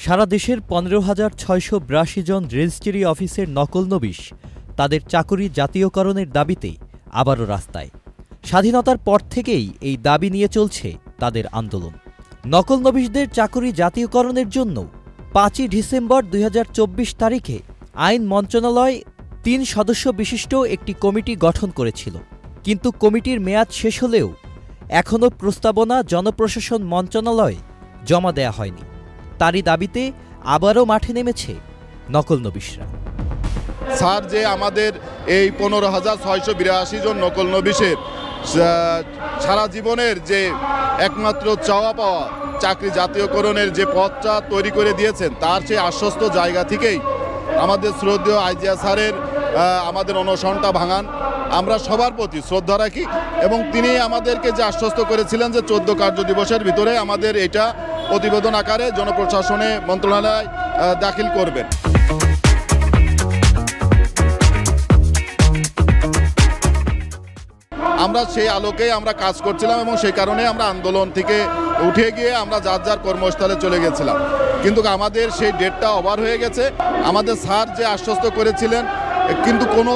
সারা দেশের 15,682 জন রেজিস্ট্রি অফিসের নকল নবিশ তাদের চাকুরি জাতীয়করণের দাবিতে আবারও রাস্তায়। স্বাধীনতার পর থেকেই এই দাবি নিয়ে চলছে তাদের আন্দোলন। নকল নবিশদের চাকুরি জাতীয়করণের জন্য 5ই ডিসেম্বর 2024 তারিখে আইন মন্ত্রণালয় 3 সদস্য বিশিষ্ট একটি কমিটি গঠন করেছিল, কিন্তু কমিটির মেয়াদ শেষ হলেও এখনও প্রস্তাবনা জনপ্রশাসন মন্ত্রণালয়ে জমা দেয়া হয়নি। তারই দাবিতে আবারও মাঠে নেমেছে নকল নবিশরা। স্যার, যে আমাদের এই 15,682 জন নকল নবিশের সারা জীবনের যে একমাত্র চাওয়া পাওয়া চাকরি জাতীয়করণের যে পথটা তৈরি করে দিয়েছেন, তার সেই আশ্বস্ত জায়গা থেকেই আমাদের শ্রদ্ধেয় আইজিয়া স্যারের আমাদের অনশনটা ভাঙান আমরা সবার প্রতি শ্রদ্ধা রাখি, এবং তিনি আমাদেরকে যে আশ্বস্ত করেছিলেন যে 14 কার্য দিবসের ভিতরে আমাদের এটা প্রতিবেদন আকারে জনপ্রশাসনে মন্ত্রণালয় দাখিল করবেন। আমরা সেই আলোকেই আমরা কাজ করছিলাম এবং সেই কারণে আমরা আন্দোলন থেকে উঠে গিয়ে আমরা যার যার কর্মস্থলে চলে গেছিলাম, কিন্তু আমাদের সেই ডেটটা ওভার হয়ে গেছে। আমাদের স্যার যে আশ্বস্ত করেছিলেন, কিন্তু কোনো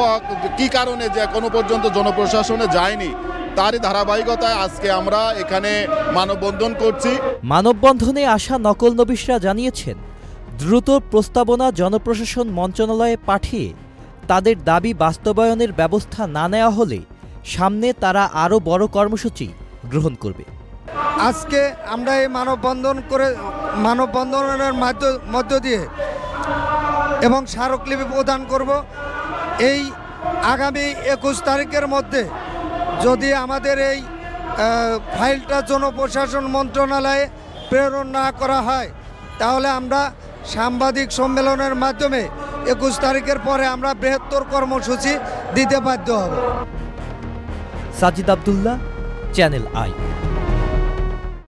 কি কারণে যে এখনো পর্যন্ত জনপ্রশাসনে যায়নি, তারই ধারাবাহিকতায় আজকে আমরা এখানে মানববন্ধন করছি। মানববন্ধনে আসা নকল নবিশরা জানিয়েছেন, দ্রুত প্রস্তাবনা জনপ্রশাসন মন্ত্রণালয়ে পাঠিয়ে তাদের দাবি বাস্তবায়নের ব্যবস্থা না নেওয়া হলে সামনে তারা আরও বড় কর্মসূচি গ্রহণ করবে। আজকে আমরা এই মানববন্ধনের মধ্য দিয়ে এবং স্মারকলিপি প্রদান করব। এই আগামী 21 তারিখের মধ্যে যদি আমাদের এই ফাইলটা জনপ্রশাসন মন্ত্রণালয়ে প্রেরণ না করা হয়, তাহলে আমরা সাংবাদিক সম্মেলনের মাধ্যমে 21 তারিখের পরে আমরা বৃহত্তর কর্মসূচি দিতে বাধ্য হব। Sajid Abdullah, channel I.